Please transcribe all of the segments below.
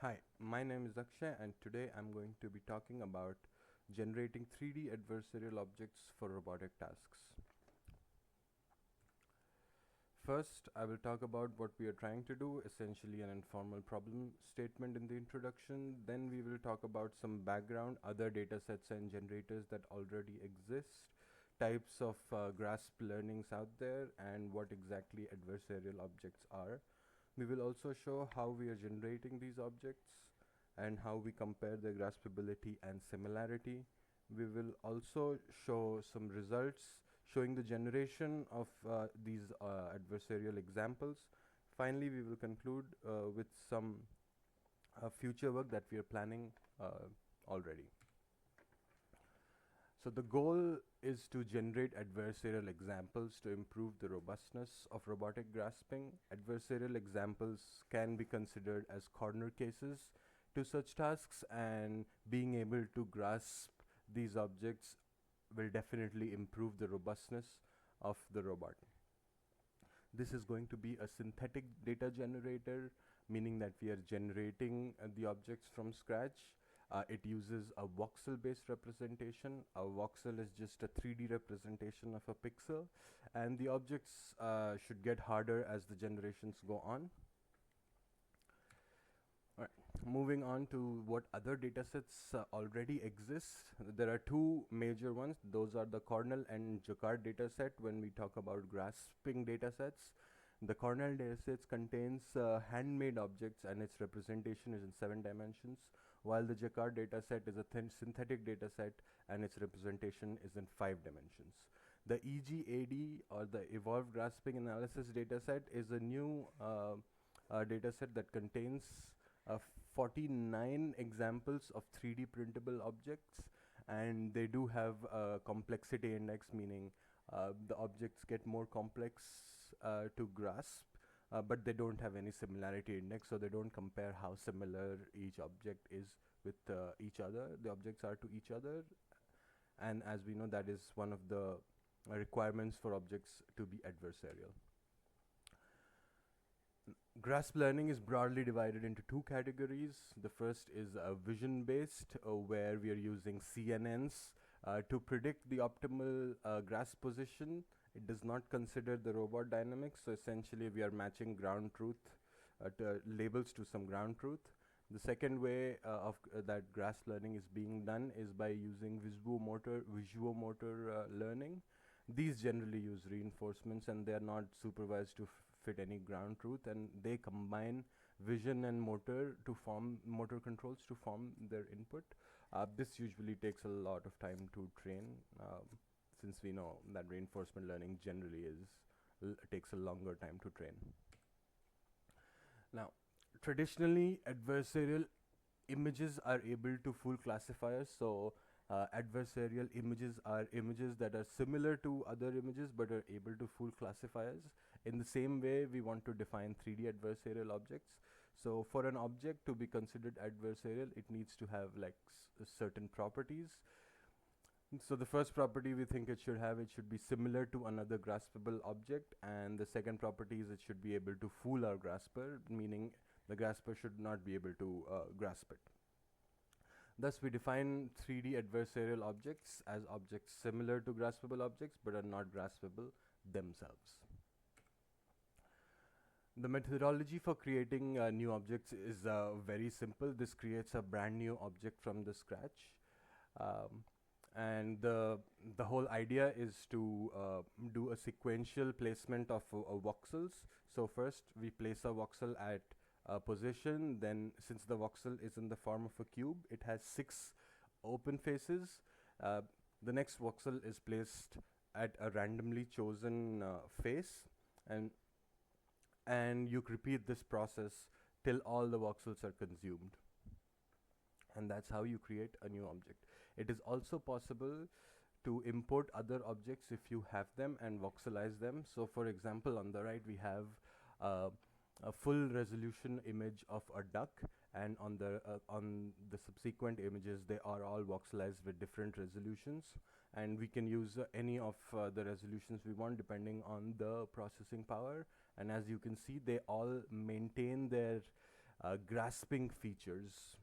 Hi, my name is Akshay and today I'm going to be talking about generating 3D adversarial objects for robotic tasks. First, I will talk about what we are trying to do, essentially an informal problem statement in the introduction. Then we will talk about some background, other datasets and generators that already exist, types of grasp learnings out there, and what exactly adversarial objects are. We will also show how we are generating these objects and how we compare their graspability and similarity. We will also show some results showing the generation of these adversarial examples. Finally, we will conclude with some future work that we are planning already. So the goal is to generate adversarial examples to improve the robustness of robotic grasping. Adversarial examples can be considered as corner cases to such tasks, and being able to grasp these objects will definitely improve the robustness of the robot. This is going to be a synthetic data generator, meaning that we are generating the objects from scratch. It uses a voxel-based representation. A voxel is just a 3D representation of a pixel, and the objects should get harder as the generations go on. All right. Moving on to what other datasets already exist. There are two major ones. Those are the Cornell and Jacquard dataset when we talk about grasping datasets. The Cornell datasets contains handmade objects and its representation is in 7 dimensions, while the Jacquard dataset is a synthetic dataset and its representation is in 5 dimensions. The EGAD, or the Evolved Grasping Analysis dataset, is a new dataset that contains 49 examples of 3D printable objects, and they do have a complexity index, meaning the objects get more complex to grasp, but they don't have any similarity index, so they don't compare how similar each object is with each other. The objects are to each other, and as we know, that is one of the requirements for objects to be adversarial. Grasp learning is broadly divided into two categories. The first is vision-based, where we are using CNNs to predict the optimal grasp position. It does not consider the robot dynamics, so essentially we are matching ground truth labels to some ground truth. The second way of that grasp learning is being done is by using visuomotor learning. These generally use reinforcements, and they are not supervised to fit any ground truth, and they combine vision and motor to form motor controls to form their input. This usually takes a lot of time to train, since we know that reinforcement learning generally takes a longer time to train. Now, traditionally, adversarial images are able to fool classifiers. So adversarial images are images that are similar to other images but are able to fool classifiers. In the same way, we want to define 3D adversarial objects. So for an object to be considered adversarial, it needs to have like certain properties. So the first property we think it should be similar to another graspable object, and the second property is it should be able to fool our grasper, meaning the grasper should not be able to grasp it. Thus, we define 3D adversarial objects as objects similar to graspable objects but are not graspable themselves. The methodology for creating new objects is very simple. This creates a brand new object from the scratch. And the whole idea is to do a sequential placement of voxels. So first we place a voxel at a position, then since the voxel is in the form of a cube, it has 6 open faces. The next voxel is placed at a randomly chosen face, and you repeat this process till all the voxels are consumed, and that's how you create a new object. It is also possible to import other objects if you have them and voxelize them. So for example, on the right we have a full resolution image of a duck, and on the subsequent images they are all voxelized with different resolutions, and we can use any of the resolutions we want depending on the processing power. And as you can see, they all maintain their grasping features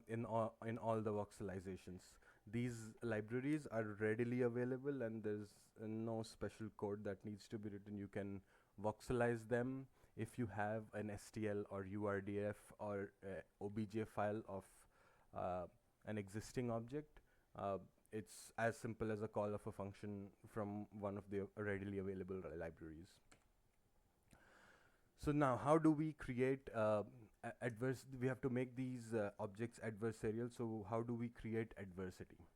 in all the voxelizations. These libraries are readily available, and there's no special code that needs to be written. You can voxelize them if you have an STL or URDF or OBJ file of an existing object. It's as simple as a call of a function from one of the readily available libraries. So now, how do we create we have to make these objects adversarial, so how do we create adversity?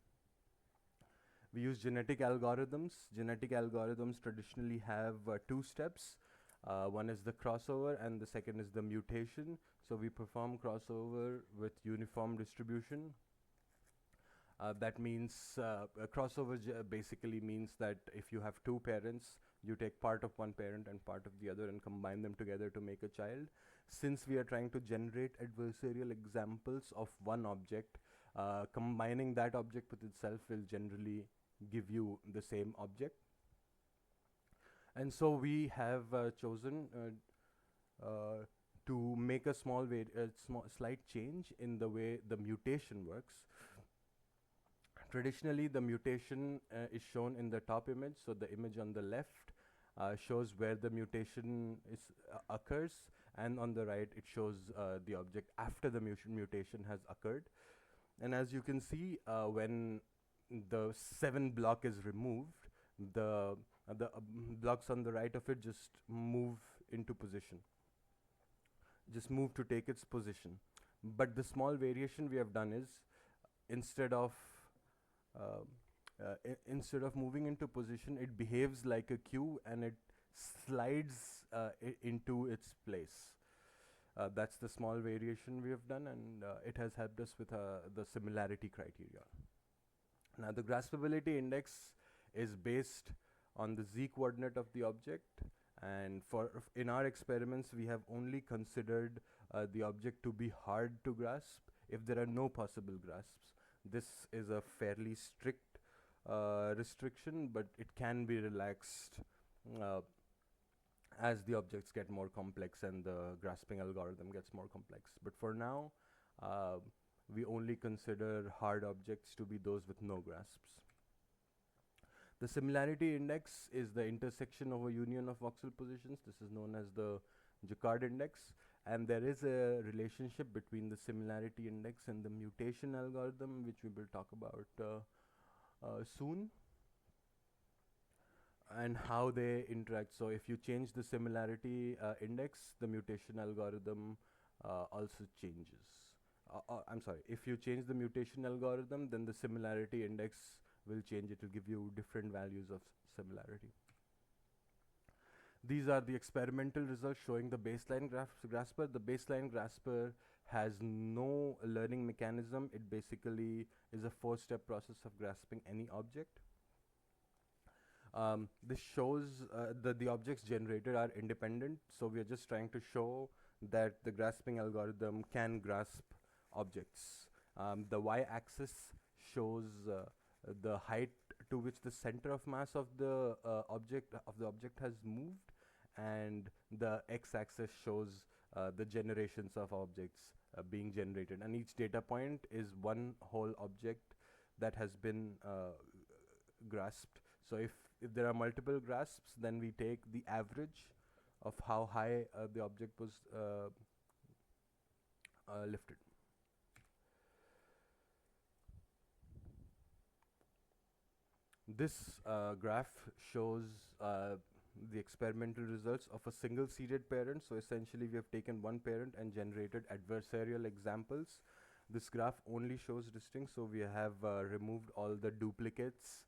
We use genetic algorithms. Genetic algorithms traditionally have two steps. One is the crossover and the second is the mutation. So we perform crossover with uniform distribution. That means crossover basically means that if you have two parents, you take part of one parent and part of the other and combine them together to make a child. Since we are trying to generate adversarial examples of one object, combining that object with itself will generally give you the same object. And so we have chosen to make a slight change in the way the mutation works. Traditionally, the mutation is shown in the top image. So the image on the left shows where the mutation occurs, and on the right it shows the object after the mutation has occurred. And as you can see, when the 7 block is removed, the blocks on the right of it just move into position, just move to take its position. But the small variation we have done is, instead of moving into position, it behaves like a queue and it slides into its place. That's the small variation we have done, and it has helped us with the similarity criteria. Now, the graspability index is based on the z coordinate of the object, and in our experiments we have only considered the object to be hard to grasp if there are no possible grasps. This is a fairly strict restriction, but it can be relaxed as the objects get more complex and the grasping algorithm gets more complex. But for now, we only consider hard objects to be those with no grasps. The similarity index is the intersection of a union of voxel positions. This is known as the Jaccard index. And there is a relationship between the similarity index and the mutation algorithm, which we will talk about soon, and how they interact. So if you change the similarity index, the mutation algorithm also changes. I'm sorry, if you change the mutation algorithm, then the similarity index will change. It will give you different values of similarity. These are the experimental results showing the baseline grasper. The baseline grasper has no learning mechanism. It basically is a 4-step process of grasping any object. This shows that the objects generated are independent. So we are just trying to show that the grasping algorithm can grasp objects. The y-axis shows the height to which the center of mass of the object has moved, and the x-axis shows the generations of objects being generated, and each data point is one whole object that has been grasped. So if there are multiple grasps, then we take the average of how high the object was lifted. This graph shows the experimental results of a single seeded parent. So essentially we have taken one parent and generated adversarial examples. This graph only shows distinct, so we have removed all the duplicates,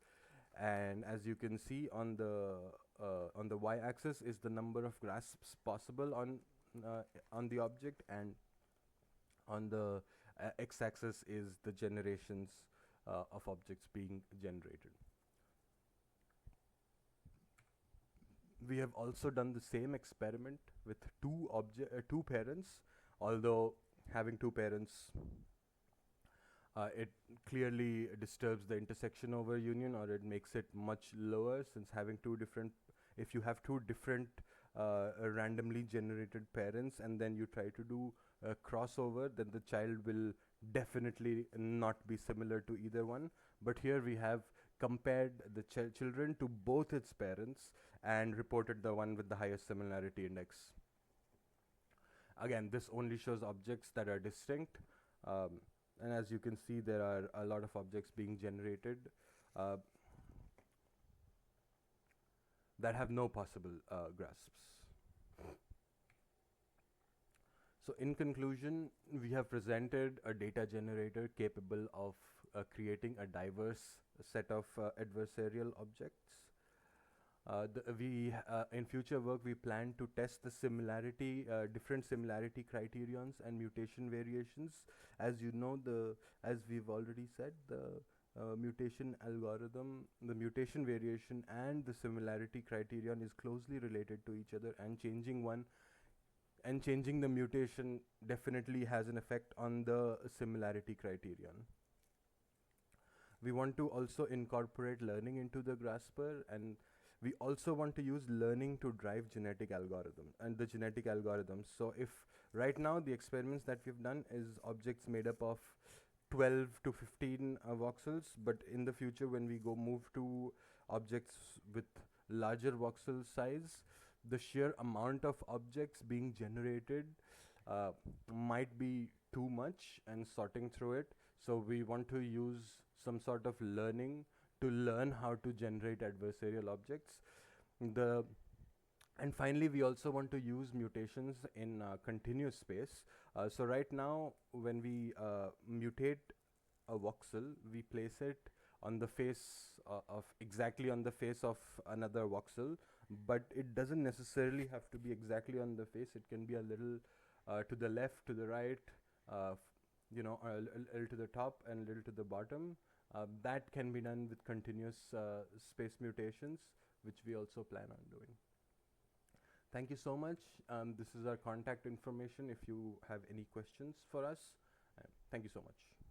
and as you can see on the y-axis is the number of grasps possible on the object, and on the x-axis is the generations of objects being generated. We have also done the same experiment with two parents, although having two parents it clearly disturbs the intersection over union, or it makes it much lower, since having if you have two different randomly generated parents, and then you try to do a crossover, then the child will definitely not be similar to either one. But here we have compared the children to both its parents and reported the one with the highest similarity index. Again, this only shows objects that are distinct, and as you can see, there are a lot of objects being generated that have no possible grasps. So in conclusion, we have presented a data generator capable of creating a diverse set of adversarial objects. In future work, we plan to test the similarity, different similarity criterions and mutation variations. As you know, as we've already said, the mutation algorithm, the mutation variation and the similarity criterion is closely related to each other, and changing the mutation definitely has an effect on the similarity criterion. We want to also incorporate learning into the grasper, and we also want to use learning to drive genetic algorithm and the genetic algorithms. So if right now the experiments that we've done is objects made up of 12 to 15 voxels, but in the future when we move to objects with larger voxel size, the sheer amount of objects being generated might be too much and sorting through it. So we want to use some sort of learning to learn how to generate adversarial objects. And finally, we also want to use mutations in continuous space. So right now, when we mutate a voxel, we place it on the face exactly on the face of another voxel, but it doesn't necessarily have to be exactly on the face. It can be a little to the left, to the right, a little to the top and a little to the bottom. That can be done with continuous space mutations, which we also plan on doing. Thank you so much. This is our contact information if you have any questions for us. Thank you so much.